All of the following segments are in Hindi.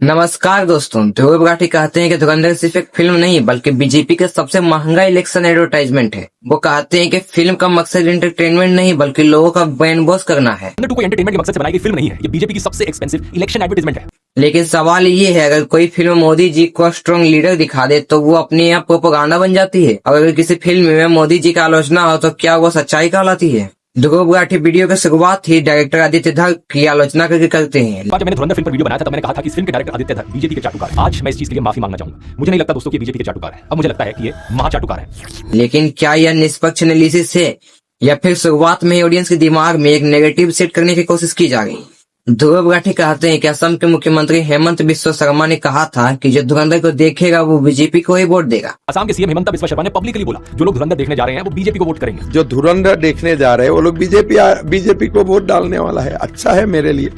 नमस्कार दोस्तों। ध्रुव राठी कहते हैं कि धुरंधर सिर्फ एक फिल्म नहीं बल्कि बीजेपी का सबसे महंगा इलेक्शन एडवर्टाइजमेंट है। वो कहते हैं कि फिल्म का मकसद एंटरटेनमेंट नहीं बल्कि लोगों का ब्रेन वॉश करना है। धुरंधर 2 कोई एंटरटेनमेंट के मकसद से बनाई गई फिल्म नहीं है, ये बीजेपी की सबसे एक्सपेंसिव इलेक्शन एडवर्टाइजमेंट है। लेकिन सवाल ये है, अगर कोई फिल्म मोदी जी को स्ट्रॉन्ग लीडर दिखा दे तो वो अपने आप प्रोपेगेंडा बन जाती है। और अगर किसी फिल्म में मोदी जी का आलोचना हो तो क्या वो सच्चाई कहलाती है? ध्रुव राठी वीडियो की शुरुआत ही डायरेक्टर आदित्य धर की आलोचना करके करते हैं। जब मैंने धुरंधर फिल्म पर वीडियो बनाया था तब मैंने कहा था कि इस फिल्म के डायरेक्टर आदित्य धर बीजेपी के चाटुकार हैं। आज मैं इस चीज के लिए माफी मांगना चाहूंगा। मुझे नहीं लगता दोस्तों कि बीजेपी के चाटुकार है, अब मुझे लगता है कि ये महाचाटुकार है। लेकिन क्या यह निष्पक्ष एनालिसिस है या फिर शुरुआत में ऑडियंस के दिमाग में एक नेगेटिव सेट करने की कोशिश की जा गई? ध्रुव राठी कहते हैं कि असम के मुख्यमंत्री हेमंत बिस्वा शर्मा ने कहा था कि जो धुरंधर को देखेगा वो बीजेपी को ही वोट देगा। असम के सीएम हेमंत बिस्वा शर्मा ने पब्लिकली बोला जो लोग धुरंधर देखने जा रहे हैं वो बीजेपी को वोट करेंगे। जो धुरंधर देखने जा रहे हैं वो लोग बीजेपी को वोट डालने वाला है। अच्छा है मेरे लिए।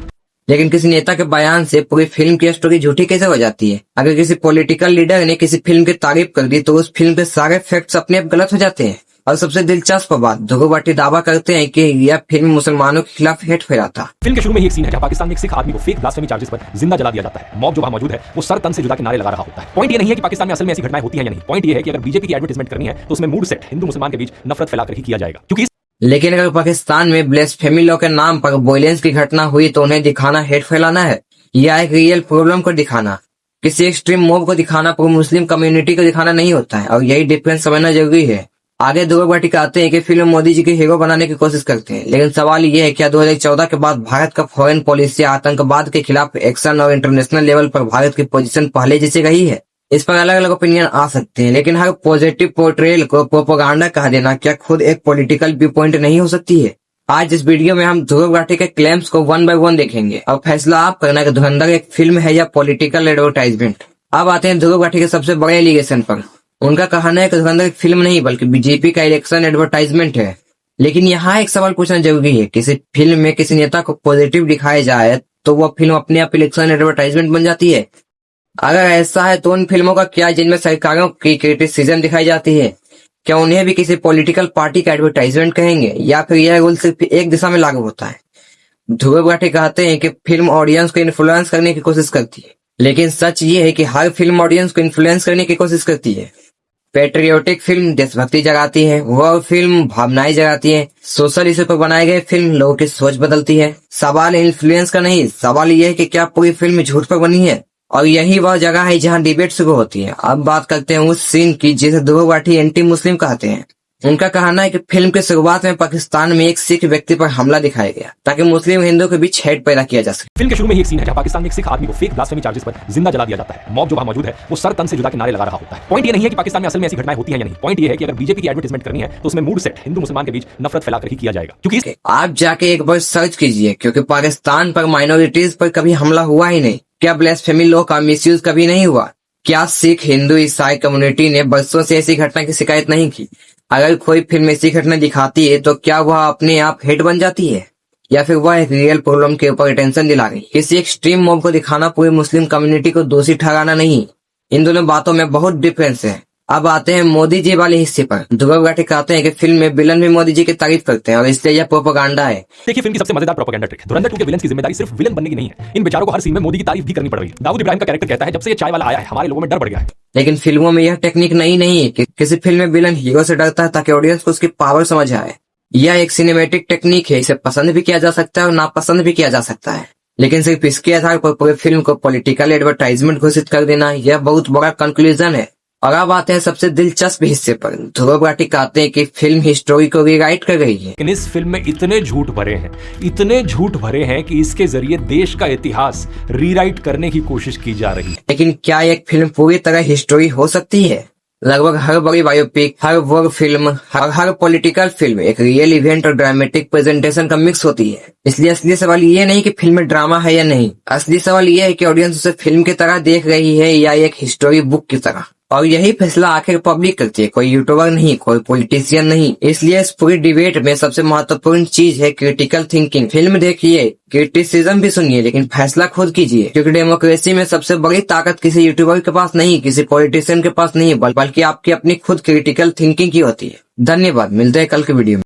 लेकिन किसी नेता के बयान से पूरी फिल्म की स्टोरी झूठी कैसे हो जाती है? अगर किसी पॉलिटिकल लीडर ने किसी फिल्म की तारीफ कर दी तो उस फिल्म के सारे फैक्ट्स अपने आप गलत हो जाते हैं। और सबसे दिलचस्प बात, ध्रुव राठी दावा करते हैं कि यह फिल्म मुसलमानों के खिलाफ हेट फैलाता। फिल्म के शुरू में ही एक सीन है जहां पाकिस्तान में एक सिख आदमी को फेक ब्लास्फेमी चार्जेस पर जिंदा जला दिया जाता है। मॉब जो वहां मौजूद है वो सर तन से जुदा के नारे लगा रहा होता है। पॉइंट ये नहीं है कि पाकिस्तान में असल में ऐसी घटनाएं होती हैं या नहीं। पॉइंट ये है कि अगर बीजेपी की एडवर्टाइजमेंट करनी है तो उसमें मूड सेट हिंदू मुसलमान के बीच नफरत फैलाकर ही किया जाएगा। क्योंकि लेकिन अगर पाकिस्तान में ब्लेसफेमी लॉ के नाम पर वायलेंस की घटना हुई तो उन्हें दिखाना हेट फैलाना है या एक रियल प्रॉब्लम को दिखाना? किसी एक्सट्रीम मॉब को दिखाना पूरी मुस्लिम कम्युनिटी को दिखाना नहीं होता है, और यही डिफरेंस समझना जरूरी है। आगे ध्रुव राठी कहते हैं कि फिल्म मोदी जी के हीरो बनाने की कोशिश करते हैं। लेकिन सवाल ये है, क्या 2014 के बाद भारत का फॉरेन पॉलिसी आतंकवाद के खिलाफ एक्शन और इंटरनेशनल लेवल पर भारत की पोजीशन पहले जैसे रही है? इस पर अलग अलग ओपिनियन आ सकते हैं, लेकिन हर पॉजिटिव पोर्ट्रेयल को प्रोपेगेंडा कह देना क्या खुद एक पॉलिटिकल व्यू पॉइंट नहीं हो सकती है? आज इस वीडियो में हम ध्रुव राठी के क्लेम्स को 1 बाय 1 देखेंगे और फैसला आप करना कि धुरंधर एक फिल्म है या पॉलिटिकल एडवर्टाइजमेंट। अब आते हैं ध्रुव राठी के सबसे बड़े एलिगेशन पर। उनका कहना है कि धुरंधर एक फिल्म नहीं बल्कि बीजेपी का इलेक्शन एडवर्टाइजमेंट है। लेकिन यहाँ एक सवाल पूछना जरूरी है, किसी फिल्म में किसी नेता को पॉजिटिव दिखाया जाए तो वह फिल्म अपने आप इलेक्शन एडवर्टाइजमेंट बन जाती है? अगर ऐसा है तो उन फिल्मों का क्या जिनमें सरकारों की क्रिटिसिज्म दिखाई जाती है, क्या उन्हें भी किसी पॉलिटिकल पार्टी का एडवर्टाइजमेंट कहेंगे या फिर यह रूल सिर्फ एक दिशा में लागू होता है? ध्रुव राठी कहते हैं कि फिल्म ऑडियंस को इन्फ्लुएंस करने की कोशिश करती है, लेकिन सच ये है कि हर फिल्म ऑडियंस को इन्फ्लुएंस करने की कोशिश करती है। पेट्रियोटिक फिल्म देशभक्ति जगाती है, वह फिल्म भावनाएं जगाती है, सोशल इश्यू पर बनाई गई फिल्म लोगों की सोच बदलती है। सवाल इन्फ्लुएंस का नहीं, सवाल यह है कि क्या पूरी फिल्म झूठ पर बनी है, और यही वह जगह है जहां डिबेट शुरू होती है। अब बात करते हैं उस सीन की जिसे ध्रुव राठी एंटी मुस्लिम कहते हैं। उनका कहना है कि फिल्म की शुरुआत में पाकिस्तान में एक सिख व्यक्ति पर हमला दिखाया गया ताकि मुस्लिम हिंदू के बीच हेट पैदा किया जा सके। फिल्म के शुरू में ही एक सीन है जहां पाकिस्तान में एक सिख आदमी को फेक ब्लास्फेमी चार्जेस पर जिंदा जला दिया जाता है। मॉब जो वहां मौजूद है वो सर तन से जुदा के नारे लगा रहा होता है। पॉइंट ये नहीं है कि पाकिस्तान में असल में ऐसी घटनाएं होती हैं या नहीं। पॉइंट ये है कि अगर बीजेपी की एडवर्टाइजमेंट करनी है तो उसमें मूड सेट हिंदू मुसलमान के बीच नफरत फैलाकर ही किया जाएगा। क्योंकि आप जाके एक बार सर्च कीजिए, क्योंकि पाकिस्तान पर माइनॉरिटीज पर कभी हमला हुआ ही नहीं। क्या ब्लेसफेमी लॉ का मिसयूज कभी नहीं हुआ? क्या सिख हिंदू ईसाई कम्युनिटी ने बरसों से ऐसी घटना की शिकायत नहीं की? अगर कोई फिल्म ऐसी घटना दिखाती है तो क्या वह अपने आप हिट बन जाती है या फिर वह एक रियल प्रॉब्लम के ऊपर अटेंशन दिला गई? किसी एक्सट्रीम मॉब को दिखाना पूरी मुस्लिम कम्युनिटी को दोषी ठहराना नहीं। इन दोनों बातों में बहुत डिफरेंस है। अब आते हैं मोदी जी वाले हिस्से पर। ध्रुव राठी कहते हैं कि फिल्म में विलन भी मोदी जी की तारीफ करते हैं और इसलिए यह प्रोपेगेंडा है। देखिए फिल्म की सबसे मजेदार प्रोपेगेंडा ट्रिक, धुरंधर 2 के विलन की जिम्मेदारी सिर्फ विलन बनने की नहीं है, इन बेचारों को हर सीन में मोदी की तारीफ भी करनी पड़ रही है। दाऊद इब्राहिम का कैरेक्टर कहता है जब से ये चाय वाला आया है हमारे लोगों में डर बढ़ गया है। लेकिन फिल्मों में यह टेक्निक नहीं है कि किसी फिल्म में विलन हीरो से डरता है ताकि ऑडियंस को उसकी पावर समझ आए। यह एक सिनेमैटिक टेक्निक है, इसे पसंद भी किया जा सकता है और नापसंद भी किया जा सकता है। लेकिन सिर्फ इसके आधार पर पूरी फिल्म को पॉलिटिकल एडवर्टाइजमेंट घोषित कर देना यह बहुत बड़ा कंक्लूजन है। और अब आते हैं सबसे दिलचस्प हिस्से पर। ध्रुव राठी कहते हैं कि फिल्म हिस्टोरी को रीराइट कर रही है। लेकिन इस फिल्म में इतने झूठ भरे हैं कि इसके जरिए देश का इतिहास रीराइट करने की कोशिश की जा रही है। लेकिन क्या एक फिल्म पूरी तरह हिस्टोरी हो सकती है? लगभग हर बड़ी बायोपिक, हर वॉर फिल्म और हर पॉलिटिकल फिल्म एक रियल इवेंट और ड्रामेटिक प्रेजेंटेशन का मिक्स होती है। इसलिए असली सवाल ये नहीं कि फिल्म में ड्रामा है या नहीं, असली सवाल ये है कि ऑडियंस उसे फिल्म की तरह देख रही है या एक हिस्टोरी बुक की तरह। और यही फैसला आखिर पब्लिक करती है, कोई यूट्यूबर नहीं, कोई पॉलिटिशियन नहीं। इसलिए इस पूरी डिबेट में सबसे महत्वपूर्ण चीज है क्रिटिकल थिंकिंग। फिल्म देखिए, क्रिटिसिज्म भी सुनिए, लेकिन फैसला खुद कीजिए, क्योंकि डेमोक्रेसी में सबसे बड़ी ताकत किसी यूट्यूबर के पास नहीं, किसी पॉलिटिशियन के पास नहीं, बल्कि आपकी अपनी खुद क्रिटिकल थिंकिंग की होती है। धन्यवाद, मिलते हैं कल के वीडियो में।